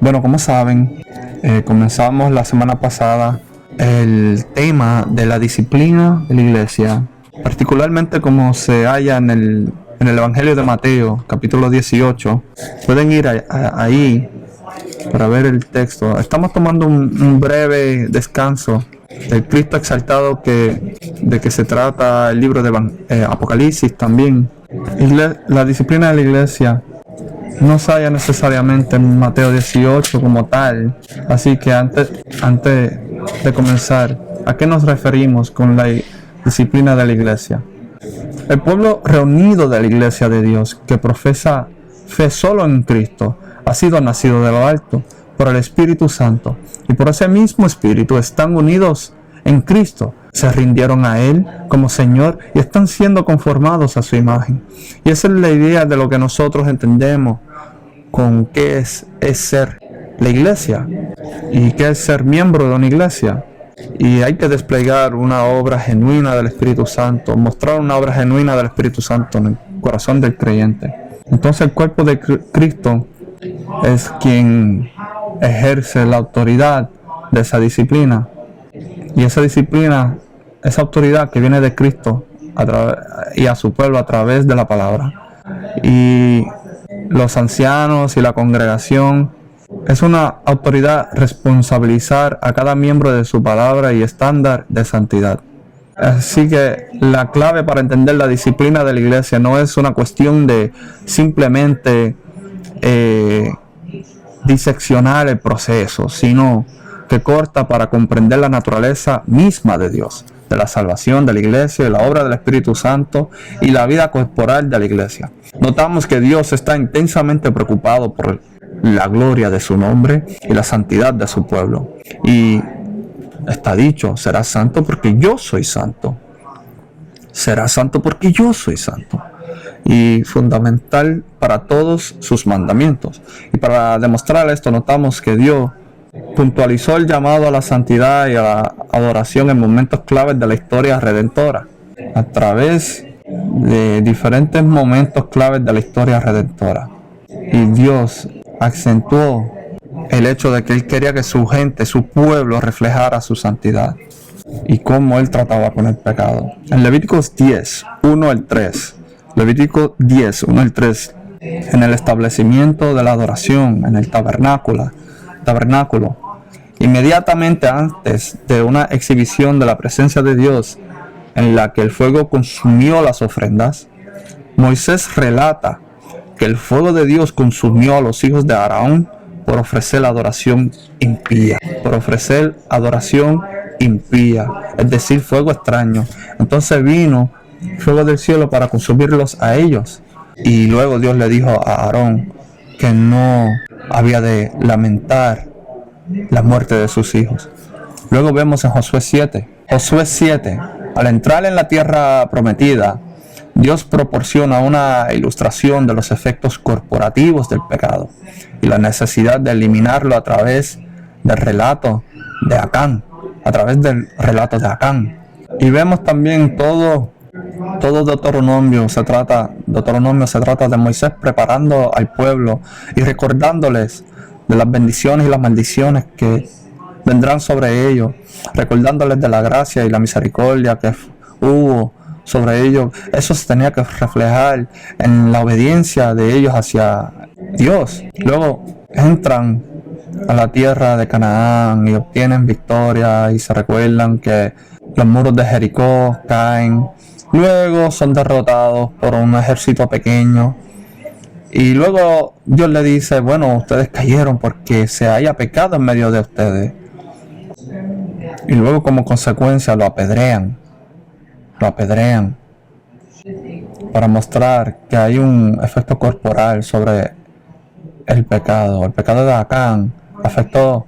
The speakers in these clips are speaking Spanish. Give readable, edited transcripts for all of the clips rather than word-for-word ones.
Bueno, como saben, comenzamos la semana pasada el tema de la disciplina de la iglesia, particularmente como se halla en el Evangelio de Mateo, capítulo 18. Pueden ir ahí para ver el texto. Estamos tomando un breve descanso del Cristo exaltado de que se trata el libro de Apocalipsis también. La disciplina de la iglesia no se halla necesariamente en Mateo 18 como tal. Así que antes de comenzar, ¿a qué nos referimos con la disciplina de la iglesia? El pueblo reunido de la iglesia de Dios, que profesa fe solo en Cristo, ha sido nacido de lo alto por el Espíritu Santo, y por ese mismo Espíritu están unidos en Cristo. Se rindieron a Él como Señor y están siendo conformados a su imagen. Y esa es la idea de lo que nosotros entendemos con qué es ser la iglesia y qué es ser miembro de una iglesia. Y hay que desplegar una obra genuina del Espíritu Santo, mostrar una obra genuina del Espíritu Santo en el corazón del creyente. Entonces el cuerpo de Cristo es quien ejerce la autoridad de esa disciplina. Y esa disciplina, esa autoridad que viene de Cristo y a su pueblo a través de la palabra. Y los ancianos y la congregación es una autoridad responsabilizar a cada miembro de su palabra y estándar de santidad. Así que la clave para entender la disciplina de la iglesia no es una cuestión de simplemente diseccionar el proceso, sino que corta para comprender la naturaleza misma de Dios, de la salvación de la iglesia, de la obra del Espíritu Santo y la vida corporal de la iglesia. Notamos que Dios está intensamente preocupado por la gloria de su nombre y la santidad de su pueblo. Y está dicho, será santo porque yo soy santo. Será santo porque yo soy santo. Y fundamental para todos sus mandamientos. Y para demostrar esto, notamos que Dios puntualizó el llamado a la santidad y a la adoración en momentos claves de la historia redentora, a través de diferentes momentos claves de la historia redentora. Y Dios acentuó el hecho de que Él quería que su gente, su pueblo, reflejara su santidad y cómo Él trataba con el pecado. En Levíticos 10, 1 al 3, Levítico 10, 1 al 3, en el establecimiento de la adoración, en el tabernáculo, inmediatamente antes de una exhibición de la presencia de Dios en la que el fuego consumió las ofrendas, Moisés relata que el fuego de Dios consumió a los hijos de Aarón por ofrecer adoración impía, es decir, fuego extraño. Entonces vino fuego del cielo para consumirlos a ellos, y luego Dios le dijo a Aarón que no había de lamentar la muerte de sus hijos. Luego vemos en Josué 7, al entrar en la tierra prometida, Dios proporciona una ilustración de los efectos corporativos del pecado y la necesidad de eliminarlo a través del relato de Acán, Y vemos también todo Deuteronomio se trata de Moisés preparando al pueblo y recordándoles de las bendiciones y las maldiciones que vendrán sobre ellos, recordándoles de la gracia y la misericordia que hubo sobre ellos. Eso se tenía que reflejar en la obediencia de ellos hacia Dios. Luego entran a la tierra de Canaán y obtienen victoria, y se recuerdan que los muros de Jericó caen. Luego son derrotados por un ejército pequeño. Y luego Dios le dice, bueno, ustedes cayeron porque se haya pecado en medio de ustedes. Y luego como consecuencia lo apedrean para mostrar que hay un efecto corporal sobre el pecado. El pecado de Acán afectó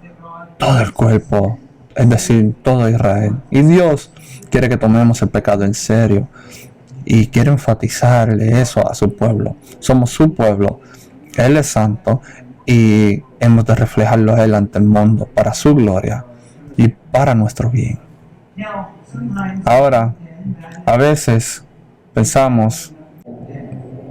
todo el cuerpo, es decir, todo Israel. Y Dios quiere que tomemos el pecado en serio y quiere enfatizarle eso a su pueblo. Somos su pueblo, Él es santo y hemos de reflejarlo a Él ante el mundo para su gloria y para nuestro bien. Ahora, a veces pensamos,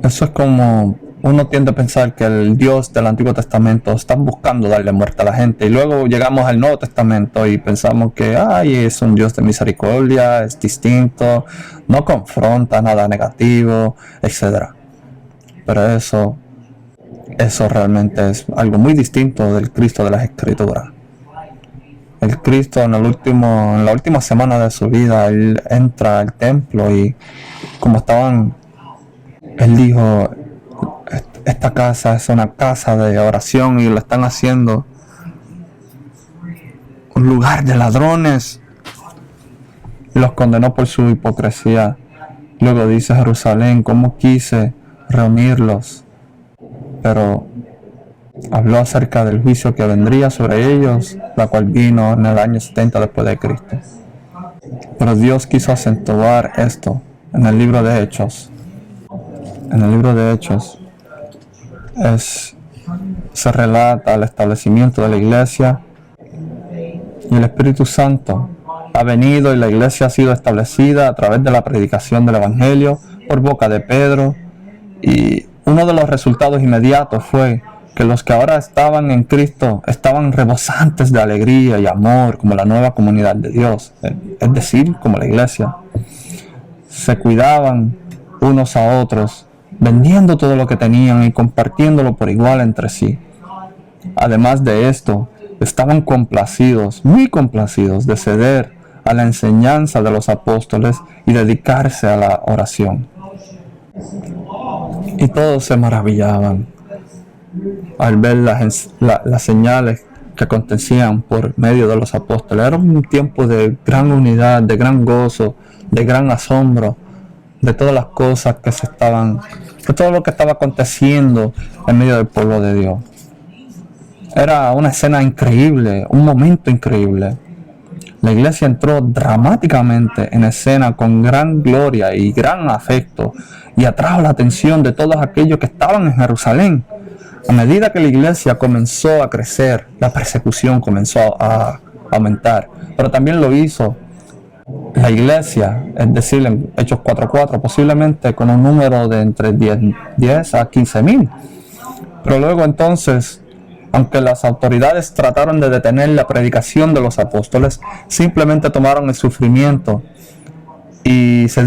eso es como uno tiende a pensar que el Dios del Antiguo Testamento está buscando darle muerte a la gente, y luego llegamos al Nuevo Testamento y pensamos que es un Dios de misericordia, es distinto, no confronta nada negativo, etc. Pero eso realmente es algo muy distinto del Cristo de las Escrituras. El Cristo en la última semana de su vida, él entra al templo y él dijo: esta casa es una casa de oración y lo están haciendo un lugar de ladrones, y los condenó por su hipocresía. Luego dice: Jerusalén, cómo quise reunirlos, pero habló acerca del juicio que vendría sobre ellos, la cual vino en el año 70 después de Cristo. Pero Dios quiso acentuar esto en el libro de Hechos. En el libro de Hechos se relata el establecimiento de la iglesia, y el Espíritu Santo ha venido y la iglesia ha sido establecida a través de la predicación del Evangelio por boca de Pedro, y uno de los resultados inmediatos fue que los que ahora estaban en Cristo estaban rebosantes de alegría y amor, como la nueva comunidad de Dios, es decir, como la iglesia. Se cuidaban unos a otros, vendiendo todo lo que tenían y compartiéndolo por igual entre sí. Además de esto, estaban complacidos, muy complacidos, de ceder a la enseñanza de los apóstoles y dedicarse a la oración. Y todos se maravillaban al ver las señales que acontecían por medio de los apóstoles. Era un tiempo de gran unidad, de gran gozo, de gran asombro, de todas las cosas de todo lo que estaba aconteciendo en medio del pueblo de Dios. Era una escena increíble, un momento increíble. La iglesia entró dramáticamente en escena con gran gloria y gran afecto, y atrajo la atención de todos aquellos que estaban en Jerusalén. A medida que la iglesia comenzó a crecer, la persecución comenzó a aumentar, pero también lo hizo la iglesia, es decir, en Hechos 4:4, posiblemente con un número de entre 10 a 15,000. Pero luego entonces, aunque las autoridades trataron de detener la predicación de los apóstoles, simplemente tomaron el sufrimiento y se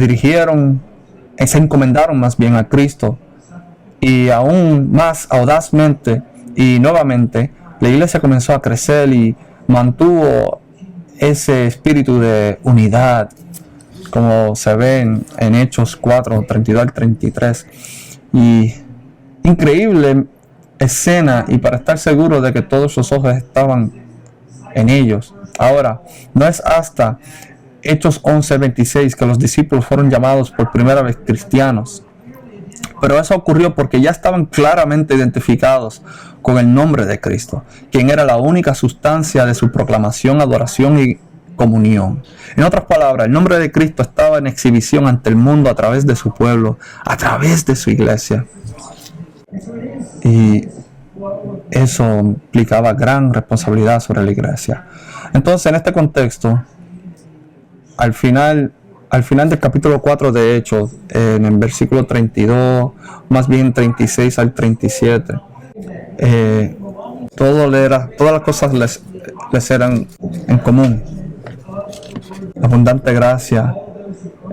encomendaron más bien a Cristo. Y aún más audazmente y nuevamente, la iglesia comenzó a crecer y mantuvo ese espíritu de unidad, como se ve en Hechos 4:32 al 33. Y increíble escena, y para estar seguro de que todos los ojos estaban en ellos. Ahora, no es hasta Hechos 11:26 que los discípulos fueron llamados por primera vez cristianos. Pero eso ocurrió porque ya estaban claramente identificados con el nombre de Cristo, quien era la única sustancia de su proclamación, adoración y comunión. En otras palabras, el nombre de Cristo estaba en exhibición ante el mundo a través de su pueblo, a través de su iglesia. Y eso implicaba gran responsabilidad sobre la iglesia. Entonces, en este contexto, al final del capítulo 4 de Hechos, en el versículo 32, más bien 36 al 37, todas las cosas les eran en común. Abundante gracia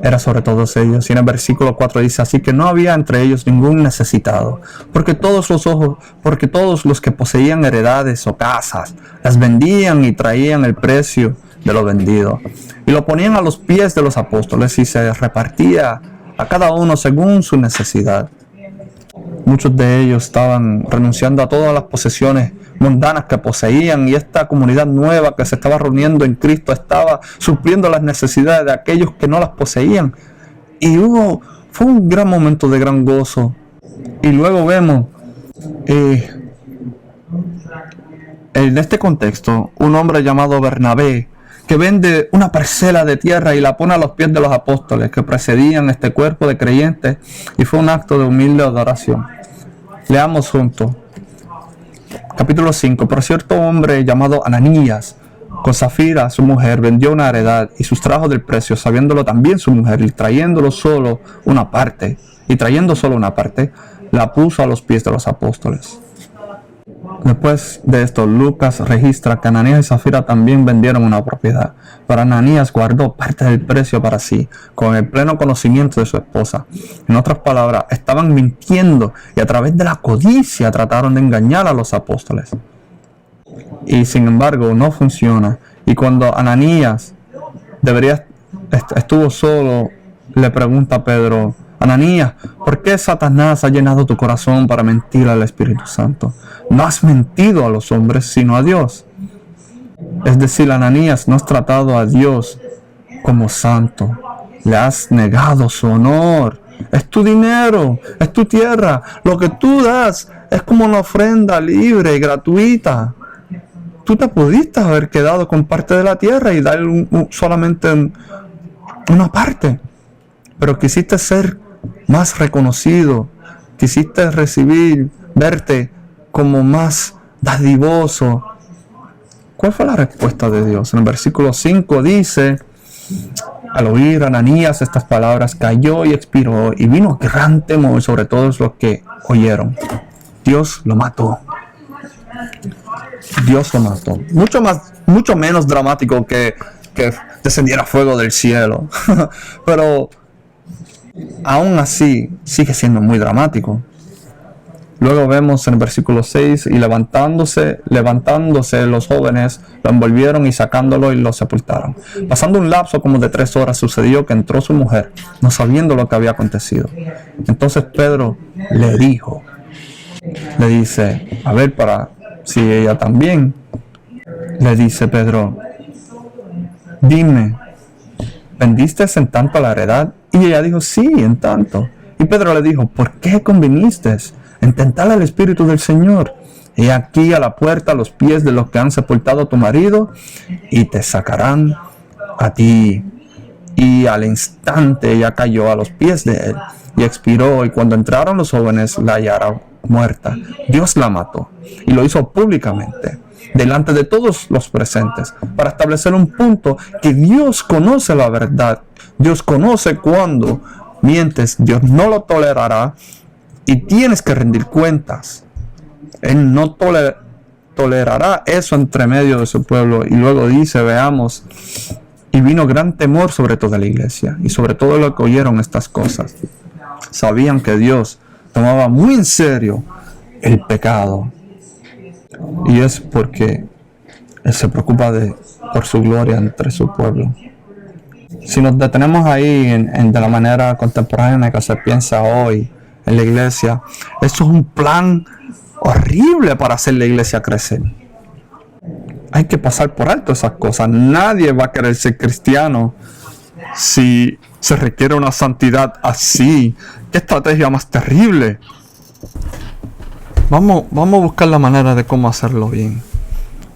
era sobre todos ellos. Y en el versículo 4 dice: así que no había entre ellos ningún necesitado, porque todos los que poseían heredades o casas las vendían y traían el precio de lo vendido y lo ponían a los pies de los apóstoles, y se repartía a cada uno según su necesidad. Muchos de ellos estaban renunciando a todas las posesiones mundanas que poseían, y esta comunidad nueva que se estaba reuniendo en Cristo estaba supliendo las necesidades de aquellos que no las poseían. Y fue un gran momento de gran gozo. Y luego vemos en este contexto un hombre llamado Bernabé, que vende una parcela de tierra y la pone a los pies de los apóstoles que precedían este cuerpo de creyentes, y fue un acto de humilde adoración. Leamos juntos. Capítulo 5. Pero cierto hombre llamado Ananías, con Zafira su mujer, vendió una heredad y sustrajo del precio, sabiéndolo también su mujer, y trayendo solo una parte, la puso a los pies de los apóstoles. Después de esto, Lucas registra que Ananías y Zafira también vendieron una propiedad, pero Ananías guardó parte del precio para sí, con el pleno conocimiento de su esposa. En otras palabras, estaban mintiendo y a través de la codicia trataron de engañar a los apóstoles. Y sin embargo, no funciona. Y cuando Ananías estuvo solo, le pregunta a Pedro: Ananías, ¿por qué Satanás ha llenado tu corazón para mentir al Espíritu Santo? No has mentido a los hombres, sino a Dios. Es decir, Ananías, no has tratado a Dios como santo. Le has negado su honor. Es tu dinero, es tu tierra. Lo que tú das es como una ofrenda libre y gratuita. Tú te pudiste haber quedado con parte de la tierra y dar solamente una parte. Pero quisiste ser más reconocido, quisiste verte como más dadivoso. ¿Cuál fue la respuesta de Dios? En el versículo 5 dice: al oír Ananías estas palabras, cayó y expiró, y vino gran temor sobre todos los que oyeron. Dios lo mató. Dios lo mató. Mucho menos dramático que descendiera fuego del cielo. Pero aún así sigue siendo muy dramático. Luego vemos en el versículo 6: y levantándose los jóvenes, lo envolvieron y sacándolo y lo sepultaron. Pasando un lapso como de 3 horas, sucedió que entró su mujer, no sabiendo lo que había acontecido. Entonces Pedro le dice, a ver, para si ella también. Le dice Pedro: dime, ¿vendiste en tanto la heredad? Y ella dijo: sí, en tanto. Y Pedro le dijo: ¿por qué conviniste en tentar al Espíritu del Señor? He aquí a la puerta los pies de los que han sepultado a tu marido, y te sacarán a ti. Y al instante ella cayó a los pies de él y expiró, y cuando entraron los jóvenes la hallaron muerta. Dios la mató y lo hizo públicamente, delante de todos los presentes, para establecer un punto: que Dios conoce la verdad. Dios conoce cuando mientes. Dios no lo tolerará y tienes que rendir cuentas. Él no tolerará eso entre medio de su pueblo. Y luego dice, veamos: y vino gran temor sobre toda la iglesia y sobre todo los que oyeron estas cosas. Sabían que Dios tomaba muy en serio el pecado, y es porque Él se preocupa por su gloria entre su pueblo. Si nos detenemos ahí de la manera contemporánea que se piensa hoy en la iglesia, esto es un plan horrible para hacer la iglesia crecer. Hay que pasar por alto esas cosas. Nadie va a querer ser cristiano si se requiere una santidad así. ¿Qué estrategia más terrible? Vamos a buscar la manera de cómo hacerlo bien.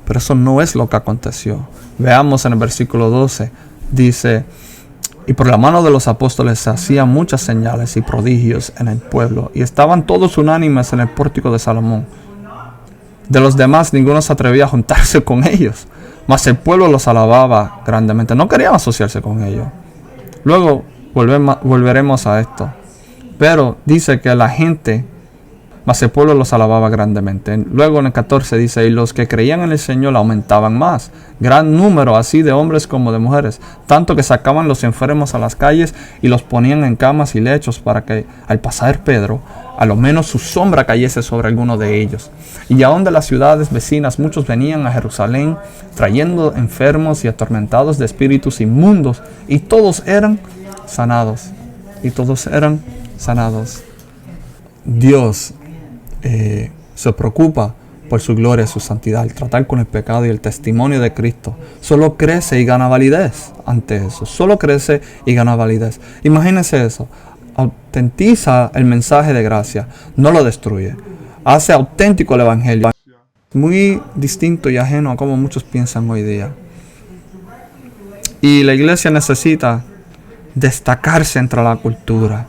Pero eso no es lo que aconteció. Veamos en el versículo 12. Dice: y por la mano de los apóstoles se hacían muchas señales y prodigios en el pueblo, y estaban todos unánimes en el pórtico de Salomón. De los demás ninguno se atrevía a juntarse con ellos, mas el pueblo los alababa grandemente. No querían asociarse con ellos. Luego volveremos a esto. Pero dice que la gente, mas el pueblo los alababa grandemente. Luego en el 14 dice: y los que creían en el Señor aumentaban más, gran número así de hombres como de mujeres, tanto que sacaban los enfermos a las calles y los ponían en camas y lechos, para que al pasar Pedro, a lo menos su sombra cayese sobre alguno de ellos. Y aún de las ciudades vecinas muchos venían a Jerusalén, trayendo enfermos y atormentados de espíritus inmundos, y todos eran sanados. Dios se preocupa por su gloria y su santidad. El tratar con el pecado y el testimonio de Cristo solo crece y gana validez ante eso. Solo crece y gana validez. Imagínense eso. Autentiza el mensaje de gracia, no lo destruye. Hace auténtico el evangelio. Muy distinto y ajeno a como muchos piensan hoy día. Y la iglesia necesita destacarse entre la cultura.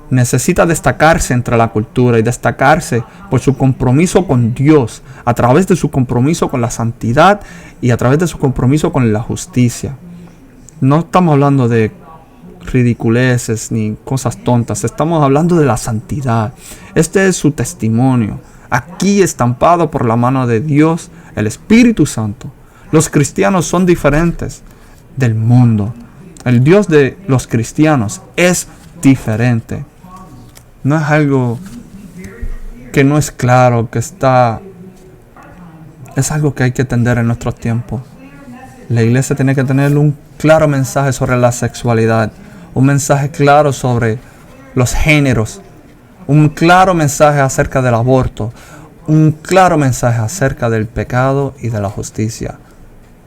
Necesita destacarse entre la cultura y destacarse por su compromiso con Dios, a través de su compromiso con la santidad y a través de su compromiso con la justicia. No estamos hablando de ridiculeces ni cosas tontas. Estamos hablando de la santidad. Este es su testimonio. Aquí estampado por la mano de Dios, el Espíritu Santo. Los cristianos son diferentes del mundo. El Dios de los cristianos es diferente. No es algo que no es claro, es algo que hay que entender en nuestros tiempos. La iglesia tiene que tener un claro mensaje sobre la sexualidad, un mensaje claro sobre los géneros, un claro mensaje acerca del aborto, un claro mensaje acerca del pecado y de la justicia,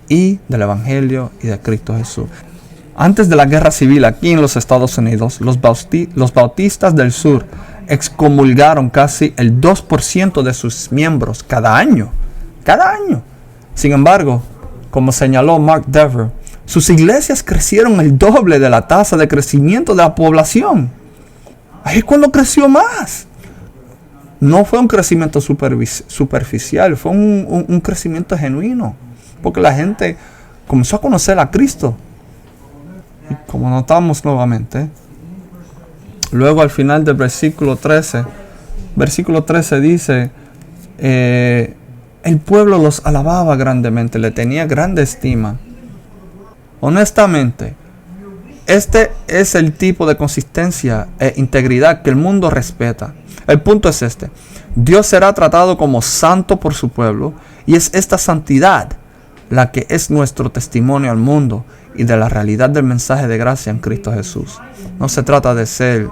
y del Evangelio y de Cristo Jesús. Antes de la guerra civil aquí en los Estados Unidos, los bautistas del sur excomulgaron casi el 2% de sus miembros cada año. Cada año. Sin embargo, como señaló Mark Dever, sus iglesias crecieron el doble de la tasa de crecimiento de la población. Ahí es cuando creció más. No fue un crecimiento superficial, fue un crecimiento genuino. Porque la gente comenzó a conocer a Cristo. Y como notamos nuevamente, luego al final del versículo 13 dice, el pueblo los alababa grandemente, le tenía grande estima. Honestamente, este es el tipo de consistencia e integridad que el mundo respeta. El punto es este: Dios será tratado como santo por su pueblo, y es esta santidad la que es nuestro testimonio al mundo y de la realidad del mensaje de gracia en Cristo Jesús. No se trata de ser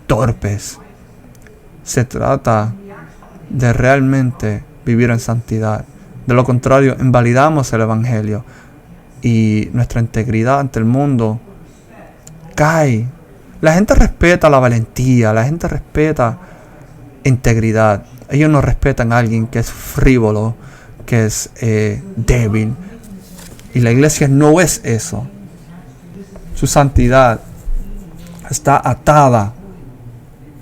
torpes. Se trata de realmente vivir en santidad. De lo contrario, invalidamos el Evangelio y nuestra integridad ante el mundo cae. La gente respeta la valentía, la gente respeta integridad. Ellos no respetan a alguien que es frívolo, que es débil. Y la iglesia no es eso. Su santidad está atada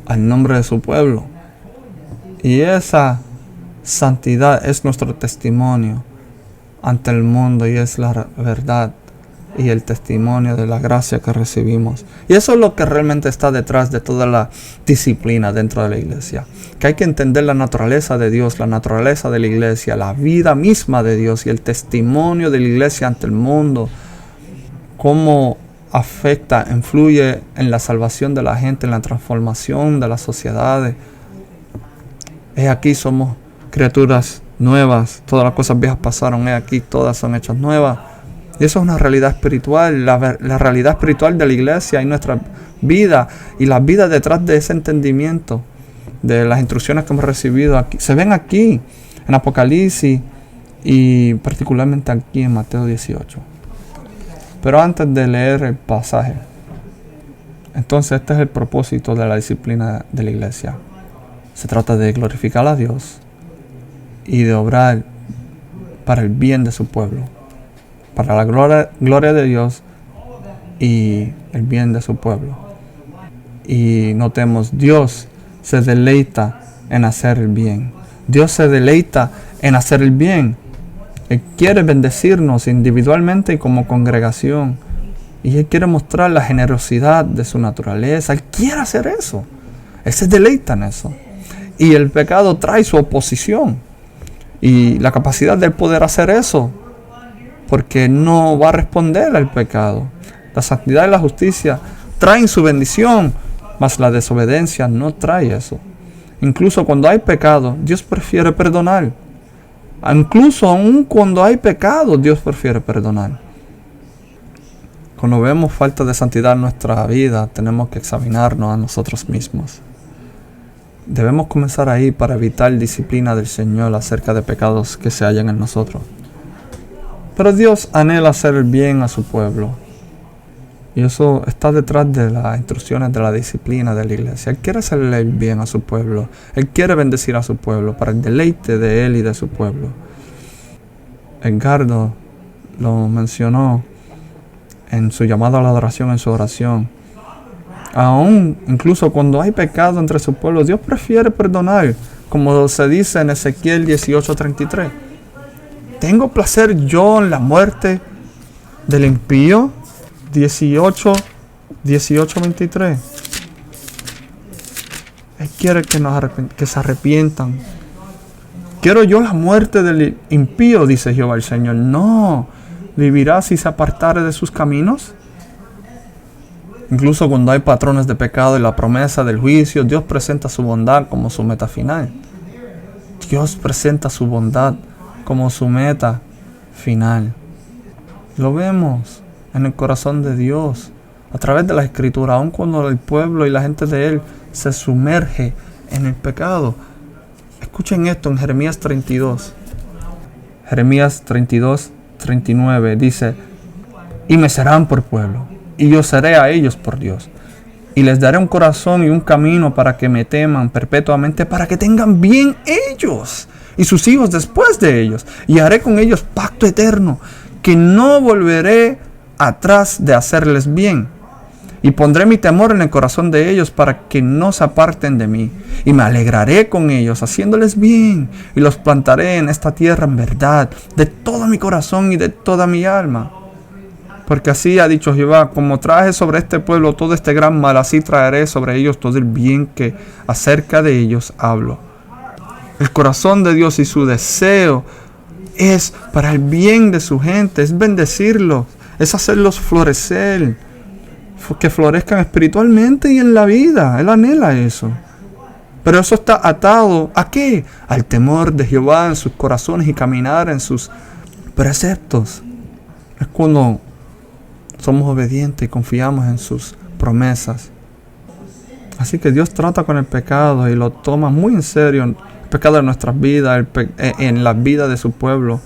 al nombre de su pueblo. Y esa santidad es nuestro testimonio ante el mundo, y es la verdad y el testimonio de la gracia que recibimos. Y eso es lo que realmente está detrás de toda la disciplina dentro de la iglesia. Que hay que entender la naturaleza de Dios, la naturaleza de la iglesia, la vida misma de Dios y el testimonio de la iglesia ante el mundo. Cómo afecta, influye en la salvación de la gente, en la transformación de las sociedades. Aquí somos criaturas nuevas, todas las cosas viejas pasaron, aquí todas son hechas nuevas. Y eso es una realidad espiritual, la realidad espiritual de la iglesia y nuestra vida, y la vida detrás de ese entendimiento de las instrucciones que hemos recibido aquí. Se ven aquí en Apocalipsis y particularmente aquí en Mateo 18. Pero antes de leer el pasaje, entonces este es el propósito de la disciplina de la iglesia. Se trata de glorificar a Dios y de obrar para el bien de su pueblo, para la gloria de Dios y el bien de su pueblo. Y notemos, Dios se deleita en hacer el bien. Dios se deleita en hacer el bien. Él quiere bendecirnos individualmente y como congregación. Y Él quiere mostrar la generosidad de su naturaleza. Él quiere hacer eso. Él se deleita en eso. Y el pecado trae su oposición. Y la capacidad de poder hacer eso, porque no va a responder al pecado. La santidad y la justicia traen su bendición, mas la desobediencia no trae eso. Incluso cuando hay pecado, Dios prefiere perdonar. Incluso aún cuando hay pecado, Dios prefiere perdonar. Cuando vemos falta de santidad en nuestra vida, tenemos que examinarnos a nosotros mismos. Debemos comenzar ahí para evitar disciplina del Señor acerca de pecados que se hallan en nosotros. Pero Dios anhela hacer el bien a su pueblo. Y eso está detrás de las instrucciones de la disciplina de la iglesia. Él quiere hacerle el bien a su pueblo. Él quiere bendecir a su pueblo para el deleite de Él y de su pueblo. Edgardo lo mencionó en su llamado a la adoración, en su oración. Aún, incluso cuando hay pecado entre su pueblo, Dios prefiere perdonar, como se dice en Ezequiel 18:33. ¿Tengo placer yo en la muerte del impío? 18, 23. Él quiere que se arrepientan. ¿Quiero yo la muerte del impío?, dice Jehová el Señor. No, vivirá si se apartare de sus caminos. Incluso cuando hay patrones de pecado y la promesa del juicio, Dios presenta su bondad como su meta final. Dios presenta su bondad como su meta final. Lo vemos en el corazón de Dios, a través de la Escritura, aun cuando el pueblo y la gente de Él se sumerge en el pecado. Escuchen esto en Jeremías 32. Jeremías 32, 39 dice: y me serán por pueblo, y yo seré a ellos por Dios. Y les daré un corazón y un camino para que me teman perpetuamente, para que tengan bien ellos y sus hijos después de ellos. Y haré con ellos pacto eterno, que no volveré atrás de hacerles bien. Y pondré mi temor en el corazón de ellos para que no se aparten de mí. Y me alegraré con ellos, haciéndoles bien. Y los plantaré en esta tierra en verdad, de todo mi corazón y de toda mi alma. Porque así ha dicho Jehová: como traje sobre este pueblo todo este gran mal, así traeré sobre ellos todo el bien que acerca de ellos hablo. El corazón de Dios y su deseo es para el bien de su gente, es bendecirlos, es hacerlos florecer, que florezcan espiritualmente y en la vida. Él anhela eso. Pero eso está atado ¿a qué? Al temor de Jehová en sus corazones y caminar en sus preceptos. Es cuando somos obedientes y confiamos en sus promesas. Así que Dios trata con el pecado y lo toma muy en serio. El pecado de nuestras vidas, en la vida de su pueblo.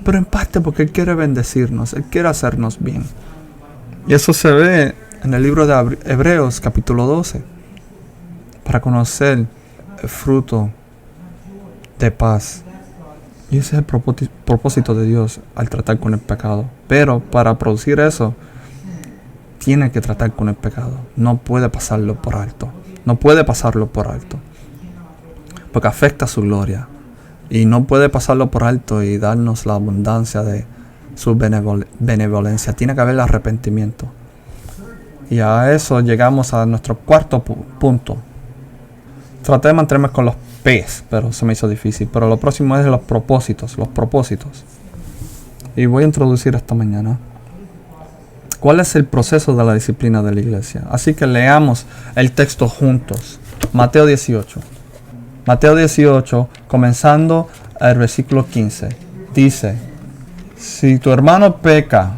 Pero en parte porque Él quiere bendecirnos, Él quiere hacernos bien. Y eso se ve en el libro de Hebreos capítulo 12. Para conocer el fruto de paz. Y ese es el propósito de Dios al tratar con el pecado. Pero para producir eso, tiene que tratar con el pecado. No puede pasarlo por alto. No puede pasarlo por alto. Porque afecta su gloria. Y no puede pasarlo por alto y darnos la abundancia de su benevolencia. Tiene que haber arrepentimiento. Y a eso llegamos a nuestro cuarto punto. Traté de mantenerme con los P's, pero se me hizo difícil. Pero lo próximo es los propósitos. Los propósitos. Y voy a introducir esta mañana cuál es el proceso de la disciplina de la iglesia. Así que leamos el texto juntos. Mateo 18. Mateo 18, comenzando el versículo 15. Dice: si tu hermano peca,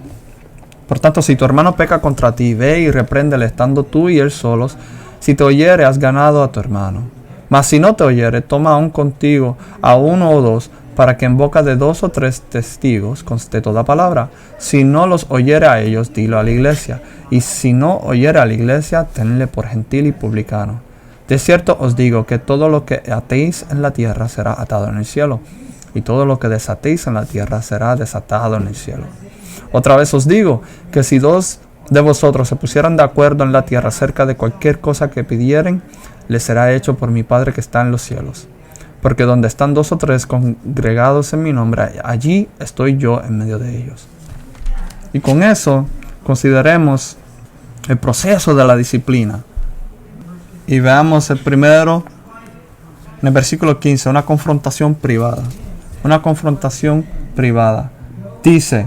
por tanto, si tu hermano peca contra ti, ve y repréndele estando tú y él solos. Si te oyere, has ganado a tu hermano. Mas si no te oyere, toma aún contigo a uno o dos, para que en boca de 2 o 3 testigos conste toda palabra. Si no los oyere a ellos, dilo a la iglesia. Y si no oyere a la iglesia, tenle por gentil y publicano. De cierto os digo que todo lo que atéis en la tierra será atado en el cielo, y todo lo que desatéis en la tierra será desatado en el cielo. Otra vez os digo que si 2 de vosotros se pusieran de acuerdo en la tierra acerca de cualquier cosa que pidieren, les será hecho por mi Padre que está en los cielos. Porque donde están 2 o 3 congregados en mi nombre, allí estoy yo en medio de ellos. Y con eso consideremos el proceso de la disciplina. Y veamos el primero, en el versículo 15, una confrontación privada. Una confrontación privada. Dice: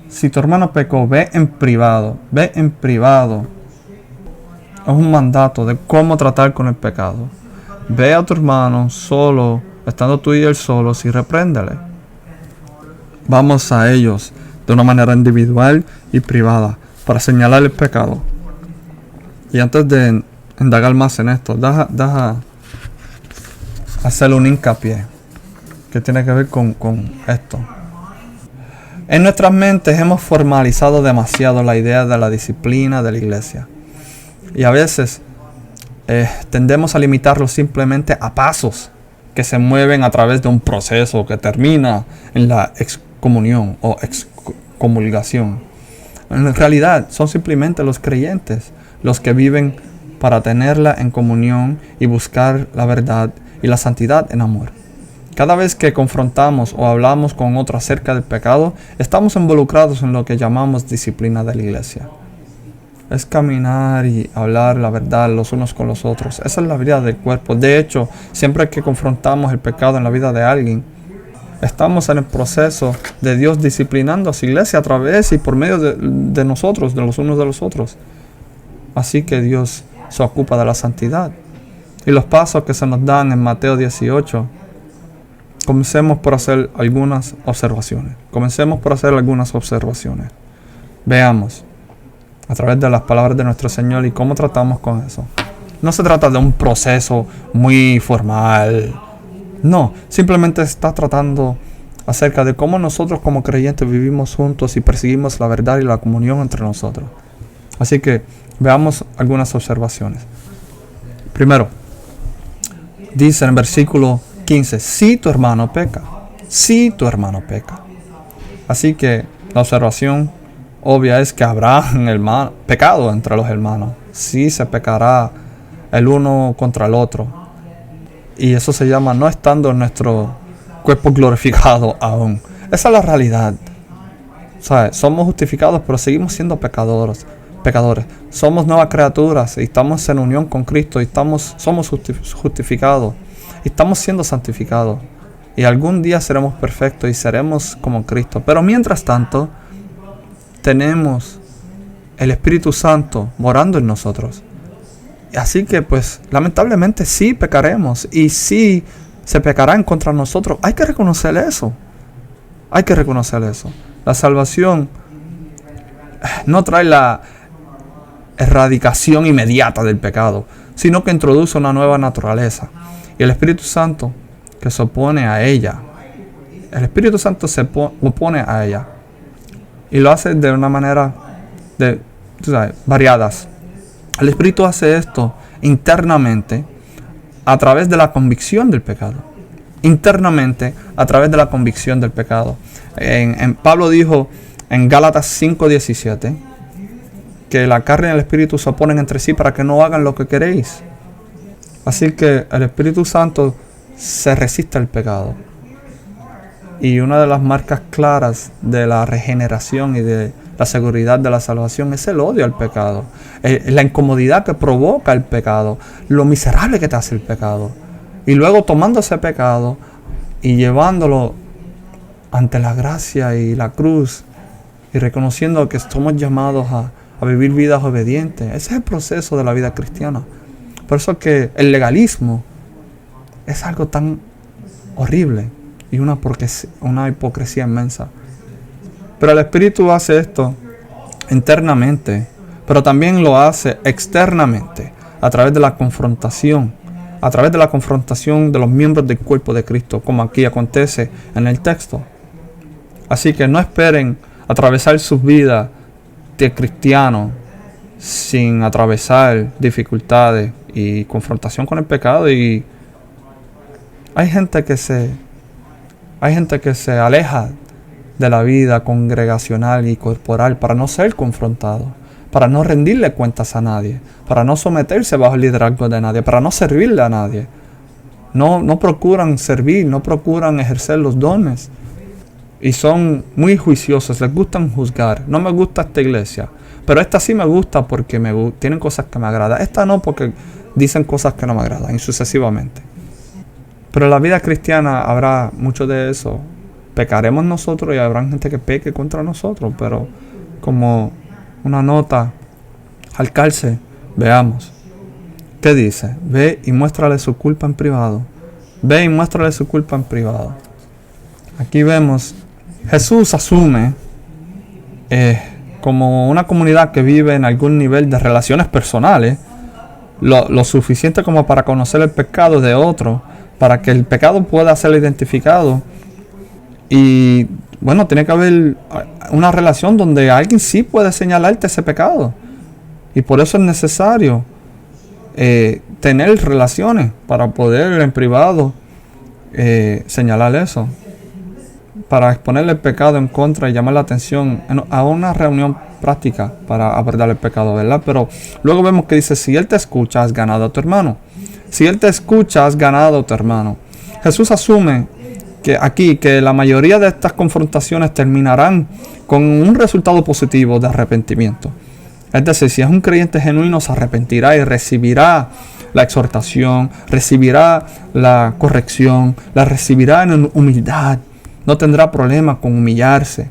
si tu hermano pecó, ve en privado. Ve en privado. Es un mandato de cómo tratar con el pecado. Ve a tu hermano solo, estando tú y él solos, y repréndele. Vamos a ellos de una manera individual y privada para señalar el pecado. Y antes de indagar más en esto, deja hacerle un hincapié que tiene que ver con esto. En nuestras mentes hemos formalizado demasiado la idea de la disciplina de la iglesia. Y a veces tendemos a limitarlo simplemente a pasos que se mueven a través de un proceso que termina en la excomunión o excomulgación. En realidad son simplemente los creyentes los que viven para tenerla en comunión y buscar la verdad y la santidad en amor. Cada vez que confrontamos o hablamos con otro acerca del pecado, estamos involucrados en lo que llamamos disciplina de la iglesia. Es caminar y hablar la verdad los unos con los otros. Esa es la vida del cuerpo. De hecho, siempre que confrontamos el pecado en la vida de alguien, estamos en el proceso de Dios disciplinando a su iglesia a través y por medio de nosotros, de los unos de los otros. Así que Dios se ocupa de la santidad. Y los pasos que se nos dan en Mateo 18, comencemos por hacer algunas observaciones. Veamos a través de las palabras de nuestro Señor y cómo tratamos con eso. No se trata de un proceso muy formal. No, simplemente está tratando acerca de cómo nosotros como creyentes vivimos juntos y perseguimos la verdad y la comunión entre nosotros. Así que veamos algunas observaciones. Primero, dice en el versículo 15, si tu hermano peca. Así que la observación obvia es que habrá pecado entre los hermanos. Sí se pecará el uno contra el otro. Y eso se llama no estando en nuestro cuerpo glorificado aún. Esa es la realidad. ¿Sabes? Somos justificados, pero seguimos siendo pecadores. Somos nuevas criaturas y estamos en unión con Cristo y somos justificados. Y estamos siendo santificados. Y algún día seremos perfectos y seremos como Cristo. Pero mientras tanto, tenemos el Espíritu Santo morando en nosotros. Así que pues lamentablemente sí pecaremos y sí se pecará en contra de nosotros. Hay que reconocer eso. La salvación no trae la erradicación inmediata del pecado, sino que introduce una nueva naturaleza. Y el Espíritu Santo que se opone a ella. El Espíritu Santo se opone a ella. Y lo hace de una manera variadas. El Espíritu hace esto internamente a través de la convicción del pecado. Pablo dijo en Gálatas 5:17 que la carne y el Espíritu se oponen entre sí para que no hagan lo que queréis. Así que el Espíritu Santo se resiste al pecado. Y una de las marcas claras de la regeneración y de la seguridad de la salvación es el odio al pecado. La incomodidad que provoca el pecado. Lo miserable que te hace el pecado. Y luego tomando ese pecado y llevándolo ante la gracia y la cruz. Y reconociendo que somos llamados a vivir vidas obedientes. Ese es el proceso de la vida cristiana. Por eso que el legalismo es algo tan horrible. Y una hipocresía inmensa. Pero el Espíritu hace esto internamente, pero también lo hace externamente, a través de la confrontación de los miembros del cuerpo de Cristo, como aquí acontece en el texto. Así que no esperen atravesar sus vidas de cristianos sin atravesar dificultades y confrontación con el pecado. Y hay gente que se aleja de la vida congregacional y corporal para no ser confrontado, para no rendirle cuentas a nadie, para no someterse bajo el liderazgo de nadie, para no servirle a nadie. No procuran servir, no procuran ejercer los dones. Y son muy juiciosos, les gustan juzgar. No me gusta esta iglesia, pero esta sí me gusta porque tienen cosas que me agradan. Esta no, porque dicen cosas que no me agradan, y sucesivamente. Pero en la vida cristiana habrá mucho de eso. Pecaremos nosotros y habrá gente que peque contra nosotros. Pero como una nota al calce, veamos. ¿Qué dice? Ve y muéstrale su culpa en privado. Aquí vemos, Jesús asume como una comunidad que vive en algún nivel de relaciones personales, lo suficiente como para conocer el pecado de otro, para que el pecado pueda ser identificado. Y bueno, tiene que haber una relación donde alguien sí puede señalarte ese pecado. Y por eso es necesario tener relaciones para poder en privado señalar eso. Para exponerle el pecado en contra y llamar la atención a una reunión práctica para abordar el pecado, ¿verdad? Pero luego vemos que dice, si él te escucha, has ganado a tu hermano. Jesús asume que la mayoría de estas confrontaciones terminarán con un resultado positivo de arrepentimiento. Es decir, si es un creyente genuino, se arrepentirá y recibirá la exhortación, recibirá la corrección, la recibirá en humildad. No tendrá problema con humillarse.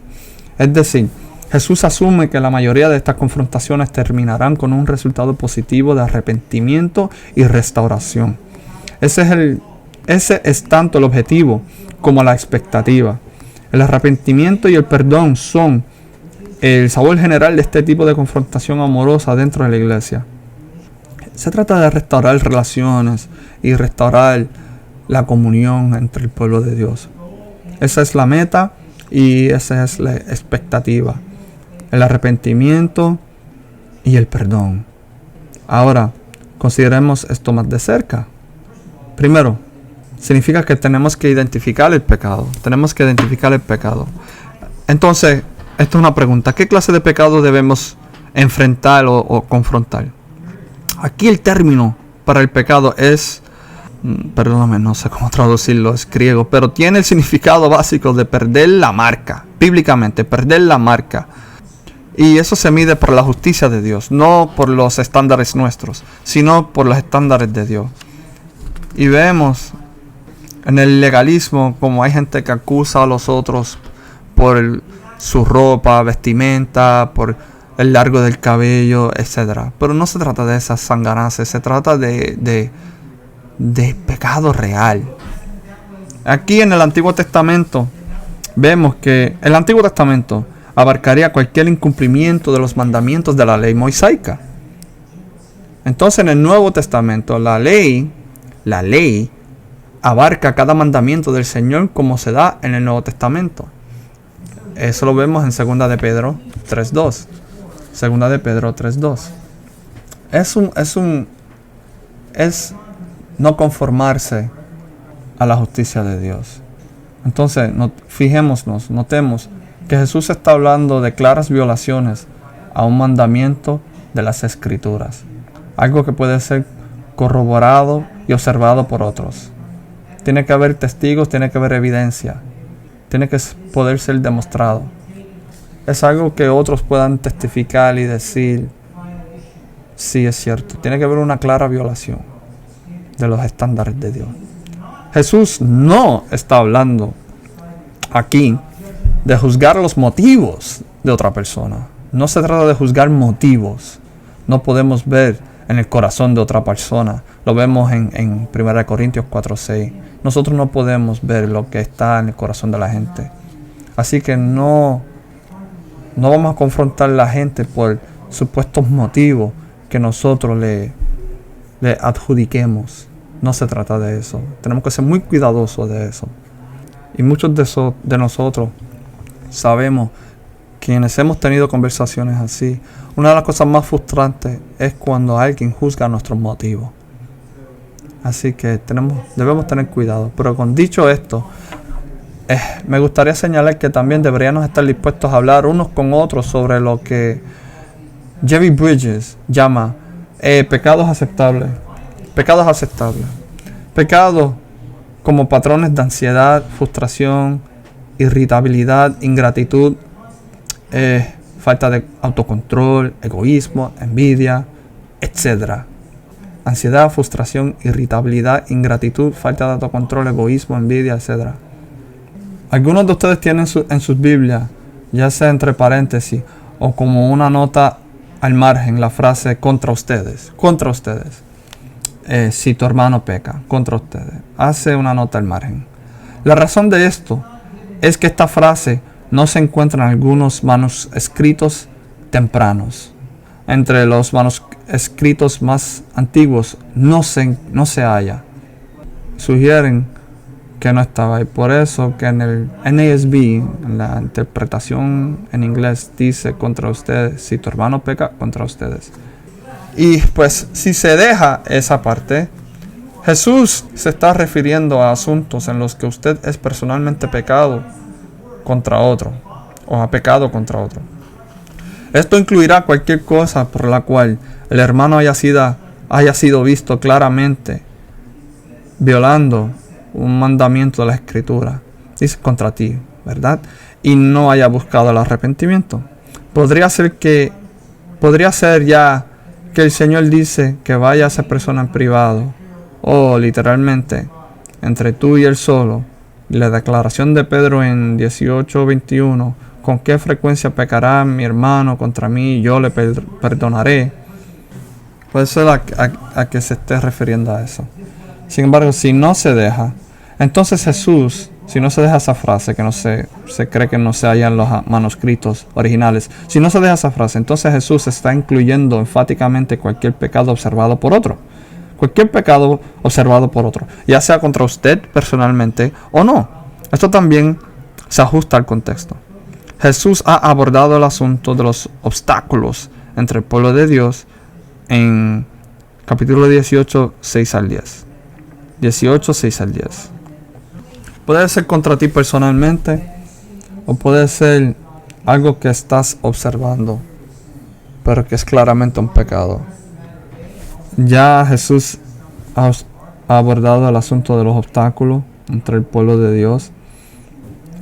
Es decir, Jesús asume que la mayoría de estas confrontaciones terminarán con un resultado positivo de arrepentimiento y restauración. Ese es tanto el objetivo como la expectativa. El arrepentimiento y el perdón son el sabor general de este tipo de confrontación amorosa dentro de la iglesia. Se trata de restaurar relaciones y restaurar la comunión entre el pueblo de Dios. Esa es la meta y esa es la expectativa. El arrepentimiento y el perdón. Ahora, consideremos esto más de cerca. Primero, significa que tenemos que identificar el pecado. Tenemos que identificar el pecado. Entonces, esta es una pregunta. ¿Qué clase de pecado debemos enfrentar o confrontar? Aquí el término para el pecado es, perdóname, no sé cómo traducirlo, es griego, pero tiene el significado básico de perder la marca, bíblicamente, perder la marca. Y eso se mide por la justicia de Dios, no por los estándares nuestros, sino por los estándares de Dios. Y vemos en el legalismo como hay gente que acusa a los otros por su ropa, vestimenta, por el largo del cabello, etc. Pero no se trata de esas sanganas, se trata de pecado real. Aquí en el Antiguo Testamento vemos que el Antiguo Testamento abarcaría cualquier incumplimiento de los mandamientos de la ley mosaica. Entonces en el Nuevo Testamento la ley abarca cada mandamiento del Señor como se da en el Nuevo Testamento. Eso lo vemos en 2 de Pedro 3.2. 2 de Pedro 3.2. Es no conformarse a la justicia de Dios. Entonces, notemos que Jesús está hablando de claras violaciones a un mandamiento de las Escrituras. Algo que puede ser corroborado y observado por otros. Tiene que haber testigos, tiene que haber evidencia. Tiene que poder ser demostrado. Es algo que otros puedan testificar y decir, sí, es cierto. Tiene que haber una clara violación de los estándares de Dios. Jesús no está hablando aquí de juzgar los motivos de otra persona. No se trata de juzgar motivos. No podemos ver en el corazón de otra persona. Lo vemos en 1 Corintios 4:6. Nosotros no podemos ver lo que está en el corazón de la gente. Así que no vamos a confrontar a la gente por supuestos motivos que nosotros le adjudiquemos. No se trata de eso. Tenemos que ser muy cuidadosos de eso. Y muchos de nosotros sabemos, quienes hemos tenido conversaciones así, una de las cosas más frustrantes es cuando alguien juzga nuestros motivos. Así que debemos tener cuidado. Pero con dicho esto, me gustaría señalar que también deberíamos estar dispuestos a hablar unos con otros sobre lo que Jerry Bridges llama pecados aceptables. Pecados aceptables. Pecados como patrones de ansiedad, frustración, irritabilidad, ingratitud, falta de autocontrol, egoísmo, envidia, etc. Ansiedad, frustración, irritabilidad, ingratitud, falta de autocontrol, egoísmo, envidia, etc. Algunos de ustedes tienen en sus Biblias, ya sea entre paréntesis o como una nota al margen, la frase contra ustedes. Contra ustedes. Si tu hermano peca, contra ustedes. Hace una nota al margen. La razón de esto es que esta frase no se encuentra en algunos manuscritos tempranos. Entre los manuscritos más antiguos no se halla. Sugieren que no estaba ahí. Por eso que en el NASB, en la interpretación en inglés, dice contra ustedes. Si tu hermano peca, contra ustedes. Y pues si se deja esa parte, Jesús se está refiriendo a asuntos en los que usted es personalmente pecado contra otro o ha pecado contra otro. Esto incluirá cualquier cosa por la cual el hermano haya sido visto claramente violando un mandamiento de la Escritura. dice contra ti, ¿verdad? Y no haya buscado el arrepentimiento. Podría ser ya que el Señor dice que vaya a esa persona en privado, o literalmente entre tú y él solo. La declaración de Pedro en 18:21, ¿con qué frecuencia pecará mi hermano contra mí y yo le perdonaré? Puede ser a que se esté refiriendo a eso. Sin embargo, si no se deja, entonces Jesús, si no se deja esa frase, que no se cree que no se halla en los manuscritos originales, si no se deja esa frase, entonces Jesús está incluyendo enfáticamente cualquier pecado observado por otro. Cualquier pecado observado por otro, ya sea contra usted personalmente o no. Esto también se ajusta al contexto. Jesús ha abordado el asunto de los obstáculos entre el pueblo de Dios en capítulo 18, 6 al 10. 18, 6 al 10. Puede ser contra ti personalmente o puede ser algo que estás observando, pero que es claramente un pecado. Ya Jesús ha abordado el asunto de los obstáculos entre el pueblo de Dios.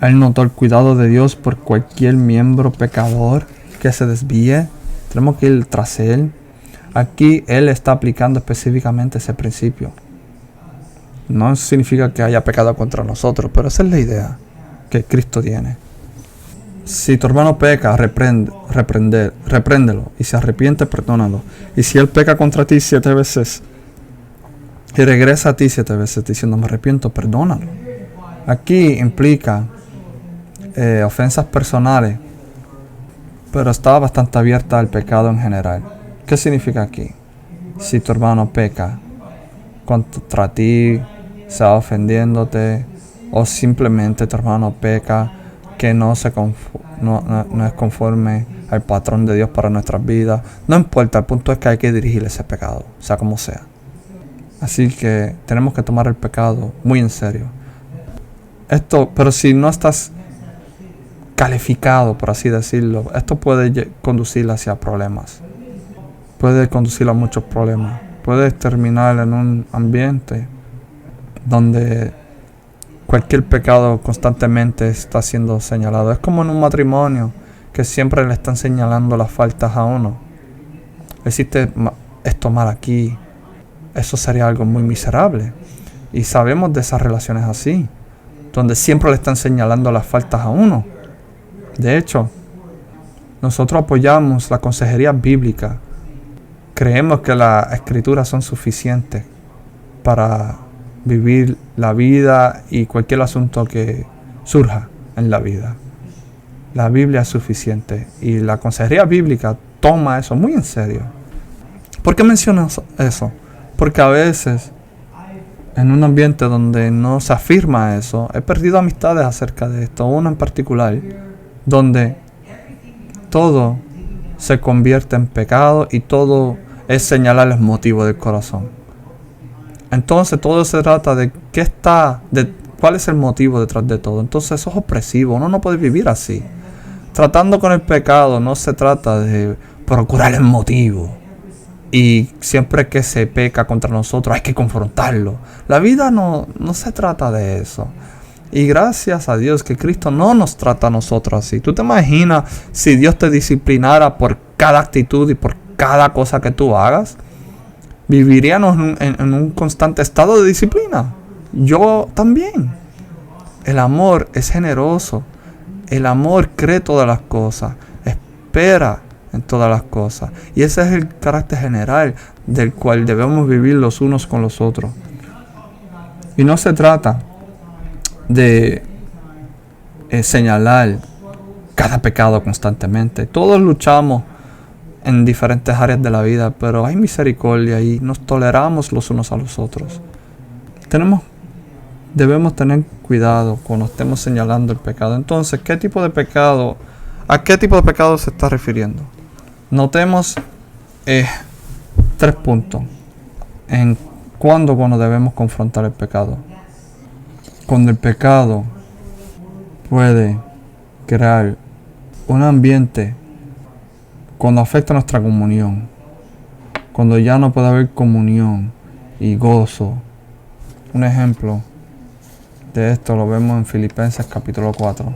Él notó el cuidado de Dios por cualquier miembro pecador que se desvíe. Tenemos que ir tras él. Aquí Él está aplicando específicamente ese principio. No significa que haya pecado contra nosotros, pero esa es la idea que Cristo tiene. Si tu hermano peca, repréndelo. Y si arrepiente, perdónalo. Y si él peca contra ti 7 veces y regresa a ti 7 veces diciendo me arrepiento, perdónalo. Aquí implica ofensas personales, pero está bastante abierta al pecado en general. ¿Qué significa aquí? Si tu hermano peca contra ti, sea ofendiéndote, o simplemente tu hermano peca que no es conforme al patrón de Dios para nuestras vidas, no importa, el punto es que hay que dirigir ese pecado, sea como sea. Así que tenemos que tomar el pecado muy en serio. Pero si no estás calificado, por así decirlo, esto puede conducir hacia problemas. Puede conducir a muchos problemas. Puedes terminar en un ambiente donde cualquier pecado constantemente está siendo señalado. Es como en un matrimonio que siempre le están señalando las faltas a uno. Existe esto mal aquí. Eso sería algo muy miserable. Y sabemos de esas relaciones así, donde siempre le están señalando las faltas a uno. De hecho, nosotros apoyamos la consejería bíblica. Creemos que las escrituras son suficientes para vivir la vida y cualquier asunto que surja en la vida. La Biblia es suficiente y la consejería bíblica toma eso muy en serio. ¿Por qué menciono eso? Porque a veces en un ambiente donde no se afirma eso, he perdido amistades acerca de esto, una en particular, donde todo se convierte en pecado y todo es señalar el motivo del corazón. Entonces todo se trata de cuál es el motivo detrás de todo. Entonces eso es opresivo, uno no puede vivir así. Tratando con el pecado no se trata de procurar el motivo. Y siempre que se peca contra nosotros hay que confrontarlo. La vida no se trata de eso. Y gracias a Dios que Cristo no nos trata a nosotros así. ¿Tú te imaginas si Dios te disciplinara por cada actitud y por cada cosa que tú hagas? Viviríamos en un constante estado de disciplina. Yo también. El amor es generoso. El amor cree todas las cosas. Espera en todas las cosas. Y ese es el carácter general del cual debemos vivir los unos con los otros. Y no se trata de señalar cada pecado constantemente. Todos luchamos en diferentes áreas de la vida, pero hay misericordia y nos toleramos los unos a los otros. Debemos tener cuidado cuando estemos señalando el pecado. Entonces, ¿a qué tipo de pecado se está refiriendo? Notemos 3 puntos en cuándo debemos confrontar el pecado. Cuando el pecado puede crear un ambiente, cuando afecta nuestra comunión, cuando ya no puede haber comunión y gozo. Un ejemplo, de esto lo vemos en Filipenses capítulo 4.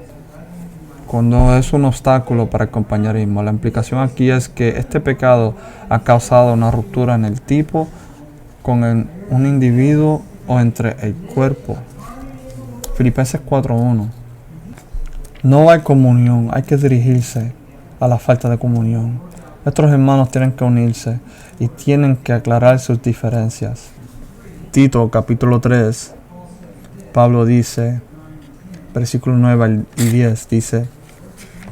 Cuando es un obstáculo para el compañerismo, la implicación aquí es que este pecado ha causado una ruptura en el tipo con un individuo o entre el cuerpo. Filipenses 4:1. No hay comunión, hay que dirigirse a la falta de comunión. Nuestros hermanos tienen que unirse y tienen que aclarar sus diferencias. Tito capítulo 3, Pablo dice, versículos 9 y 10 dice,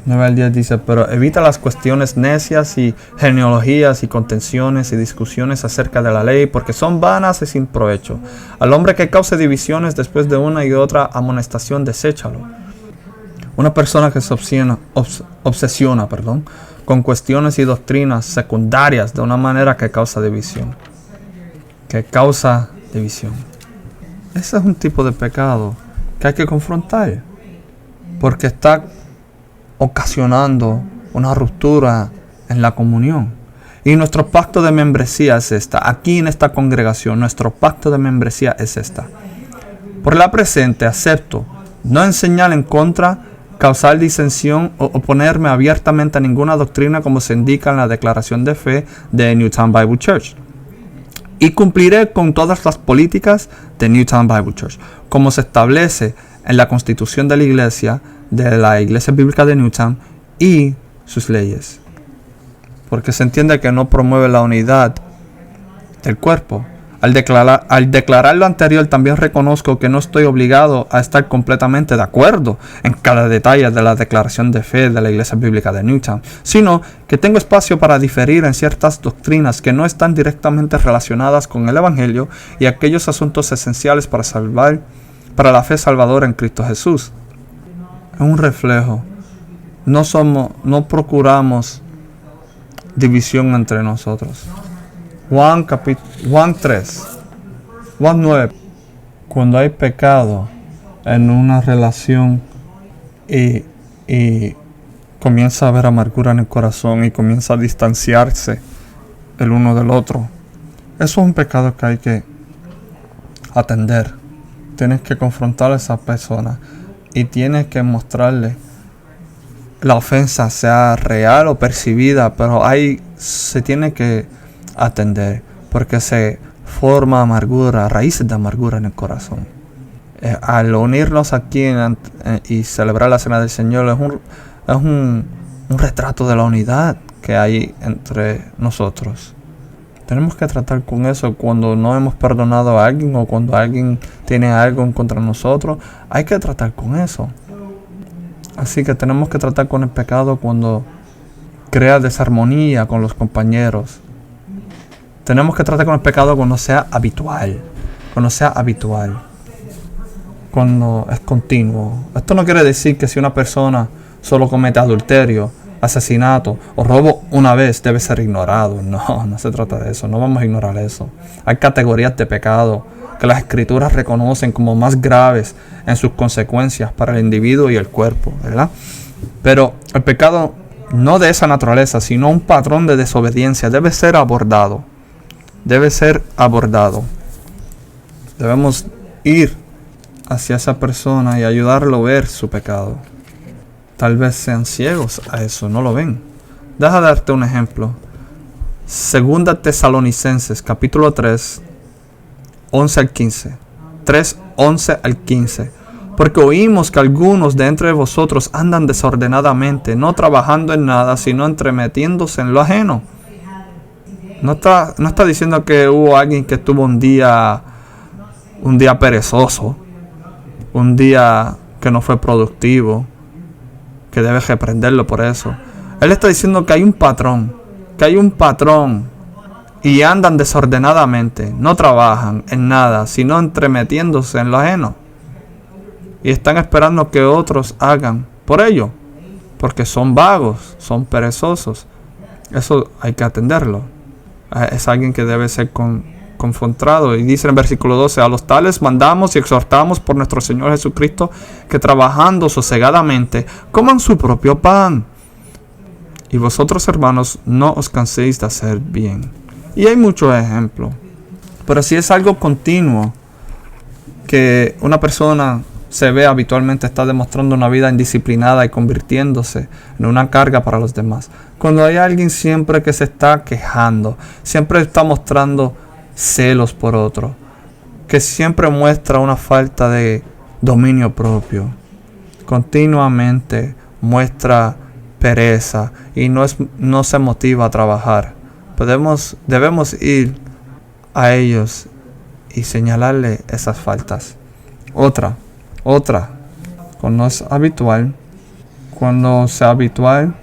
9 al 10 dice, pero evita las cuestiones necias y genealogías y contenciones y discusiones acerca de la ley, porque son vanas y sin provecho. Al hombre que cause divisiones después de una y otra amonestación, deséchalo. Una persona que se obsesiona con cuestiones y doctrinas secundarias de una manera que causa división. Ese es un tipo de pecado que hay que confrontar, porque está ocasionando una ruptura en la comunión. Y nuestro pacto de membresía es esta. Aquí en esta congregación, nuestro pacto de membresía es esta. Por la presente acepto no enseñar en contra, causar disensión o oponerme abiertamente a ninguna doctrina como se indica en la declaración de fe de Newtown Bible Church. Y cumpliré con todas las políticas de Newtown Bible Church, como se establece en la constitución de la Iglesia Bíblica de Newtown y sus leyes. Porque se entiende que no promueve la unidad del cuerpo. Al declarar lo anterior, también reconozco que no estoy obligado a estar completamente de acuerdo en cada detalle de la declaración de fe de la Iglesia Bíblica de Newtown, sino que tengo espacio para diferir en ciertas doctrinas que no están directamente relacionadas con el Evangelio y aquellos asuntos esenciales para la fe salvadora en Cristo Jesús. Es un reflejo. No procuramos división entre nosotros. Juan 9. Cuando hay pecado en una relación y comienza a haber amargura en el corazón y comienza a distanciarse el uno del otro, eso es un pecado que hay que atender. Tienes que confrontar a esa persona y tienes que mostrarle la ofensa, sea real o percibida, pero se tiene que atender, porque se forma amargura, raíces de amargura en el corazón. Al unirnos aquí y celebrar la Cena del Señor es un retrato de la unidad que hay entre nosotros. Tenemos que tratar con eso cuando no hemos perdonado a alguien o cuando alguien tiene algo en contra de nosotros. Hay que tratar con eso. Así que tenemos que tratar con el pecado cuando crea desarmonía con los compañeros. Tenemos que tratar con el pecado cuando sea habitual. Cuando es continuo. Esto no quiere decir que si una persona solo comete adulterio, asesinato o robo una vez debe ser ignorado. No se trata de eso. No vamos a ignorar eso. Hay categorías de pecado que las Escrituras reconocen como más graves en sus consecuencias para el individuo y el cuerpo, ¿verdad? Pero el pecado no de esa naturaleza, sino un patrón de desobediencia debe ser abordado. Debemos ir hacia esa persona y ayudarlo a ver su pecado. Tal vez sean ciegos a eso, no lo ven. Deja darte un ejemplo. Segunda Tesalonicenses, capítulo 3, 11 al 15. 3, 11 al 15. Porque oímos que algunos de entre vosotros andan desordenadamente, no trabajando en nada, sino entremetiéndose en lo ajeno. No está diciendo que hubo alguien que tuvo un día perezoso, un día que no fue productivo, que debes reprenderlo por eso. Él está diciendo que hay un patrón, y andan desordenadamente, no trabajan en nada, sino entremetiéndose en lo ajeno. Y están esperando que otros hagan por ello, porque son vagos, son perezosos. Eso hay que atenderlo. Es alguien que debe ser confrontado. Y dice en el versículo 12, a los tales mandamos y exhortamos por nuestro Señor Jesucristo que trabajando sosegadamente coman su propio pan. Y vosotros, hermanos, no os canséis de hacer bien. Y hay muchos ejemplos. Pero si es algo continuo, que una persona se ve habitualmente está demostrando una vida indisciplinada y convirtiéndose en una carga para los demás. Cuando hay alguien siempre que se está quejando, siempre está mostrando celos por otro, que siempre muestra una falta de dominio propio, continuamente muestra pereza y no se motiva a trabajar, debemos ir a ellos y señalarle esas faltas. Otra, cuando es habitual, cuando sea habitual,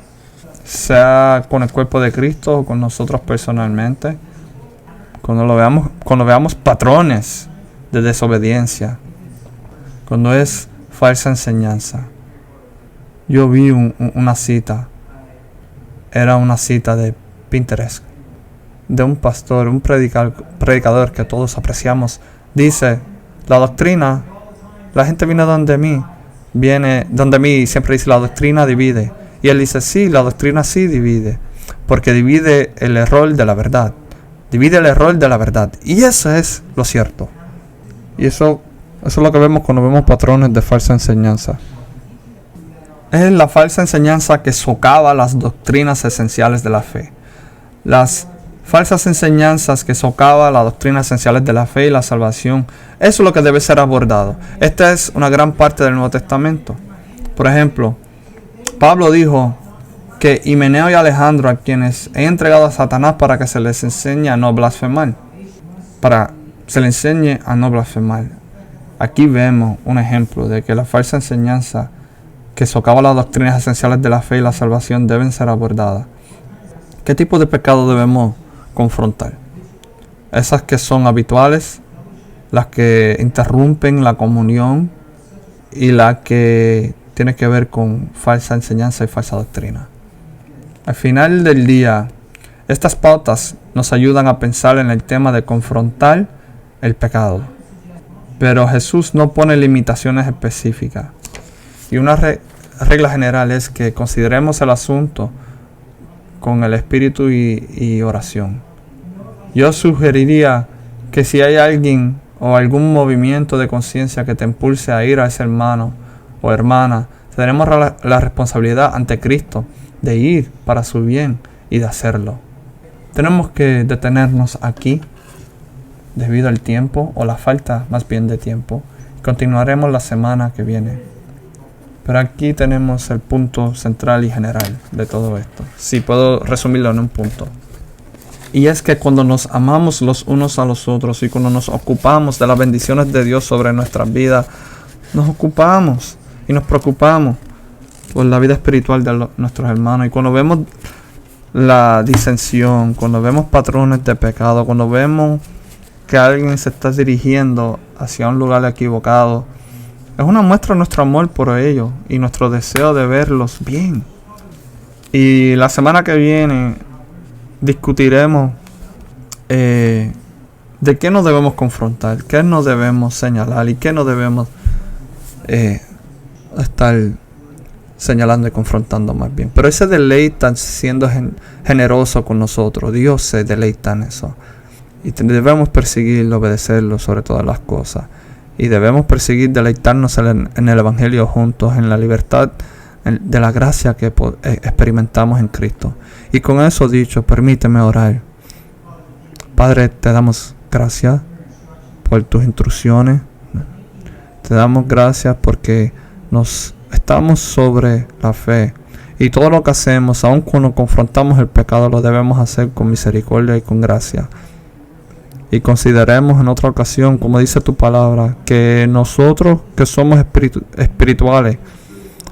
sea con el cuerpo de Cristo o con nosotros personalmente, cuando veamos patrones de desobediencia, cuando es falsa enseñanza. Yo vi una cita, era una cita de Pinterest, de un pastor, un predicador que todos apreciamos. Dice: la doctrina, la gente viene donde mí y siempre dice: la doctrina divide. Y él dice: sí, la doctrina sí divide, porque divide el error de la verdad. Divide el error de la verdad. Y eso es lo cierto. Y eso es lo que vemos cuando vemos patrones de falsa enseñanza. Es la falsa enseñanza que socava las doctrinas esenciales de la fe. Las falsas enseñanzas que socavan las doctrinas esenciales de la fe y la salvación. Eso es lo que debe ser abordado. Esta es una gran parte del Nuevo Testamento. Por ejemplo, Pablo dijo que Himeneo y Alejandro, a quienes he entregado a Satanás para que se les enseñe a no blasfemar. Aquí vemos un ejemplo de que la falsa enseñanza que socava las doctrinas esenciales de la fe y la salvación deben ser abordadas. ¿Qué tipo de pecado debemos confrontar? Esas que son habituales, las que interrumpen la comunión y las que tienen que ver con falsa enseñanza y falsa doctrina. Al final del día, estas pautas nos ayudan a pensar en el tema de confrontar el pecado. Pero Jesús no pone limitaciones específicas. Y una regla general es que consideremos el asunto con el espíritu y oración. Yo sugeriría que si hay alguien o algún movimiento de conciencia que te impulse a ir a ese hermano o hermana, tenemos la responsabilidad ante Cristo de ir para su bien y de hacerlo. Tenemos que detenernos aquí debido al tiempo, o la falta más bien de tiempo. Continuaremos la semana que viene. Pero aquí tenemos el punto central y general de todo esto. Si puedo resumirlo en un punto. Y es que cuando nos amamos los unos a los otros y cuando nos ocupamos de las bendiciones de Dios sobre nuestras vidas, nos ocupamos y nos preocupamos por la vida espiritual de nuestros hermanos. Y cuando vemos la disensión, cuando vemos patrones de pecado, cuando vemos que alguien se está dirigiendo hacia un lugar equivocado, es una muestra de nuestro amor por ellos y nuestro deseo de verlos bien. Y la semana que viene discutiremos de qué nos debemos confrontar, qué nos debemos señalar y qué no debemos estar señalando y confrontando más bien. Pero Él se deleita siendo generoso con nosotros. Dios se deleita en eso. Y debemos perseguirlo, obedecerlo sobre todas las cosas. Y debemos perseguir, deleitarnos en el Evangelio juntos, en la libertad de la gracia que experimentamos en Cristo. Y con eso dicho, permíteme orar. Padre, te damos gracias por tus instrucciones. Te damos gracias porque estamos sobre la fe. Y todo lo que hacemos, aun cuando confrontamos el pecado, lo debemos hacer con misericordia y con gracia. Y consideremos en otra ocasión, como dice tu palabra, que nosotros que somos espirituales,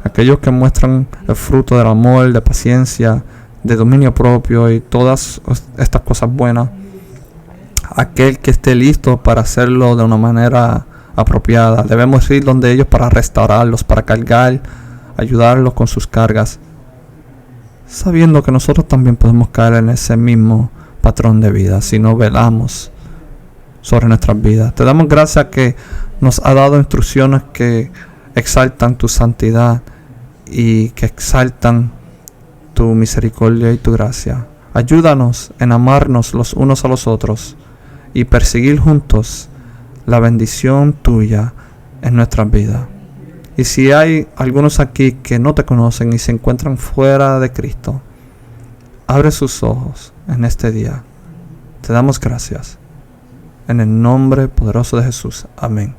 aquellos que muestran el fruto del amor, de paciencia, de dominio propio y todas estas cosas buenas, aquel que esté listo para hacerlo de una manera apropiada, debemos ir donde ellos para restaurarlos, para cargar, ayudarlos con sus cargas, sabiendo que nosotros también podemos caer en ese mismo patrón de vida si no velamos sobre nuestras vidas. Te damos gracias que nos ha dado instrucciones que exaltan tu santidad y que exaltan tu misericordia y tu gracia. Ayúdanos en amarnos los unos a los otros y perseguir juntos la bendición tuya en nuestras vidas. Y si hay algunos aquí que no te conocen y se encuentran fuera de Cristo, abre sus ojos en este día. Te damos gracias. En el nombre poderoso de Jesús. Amén.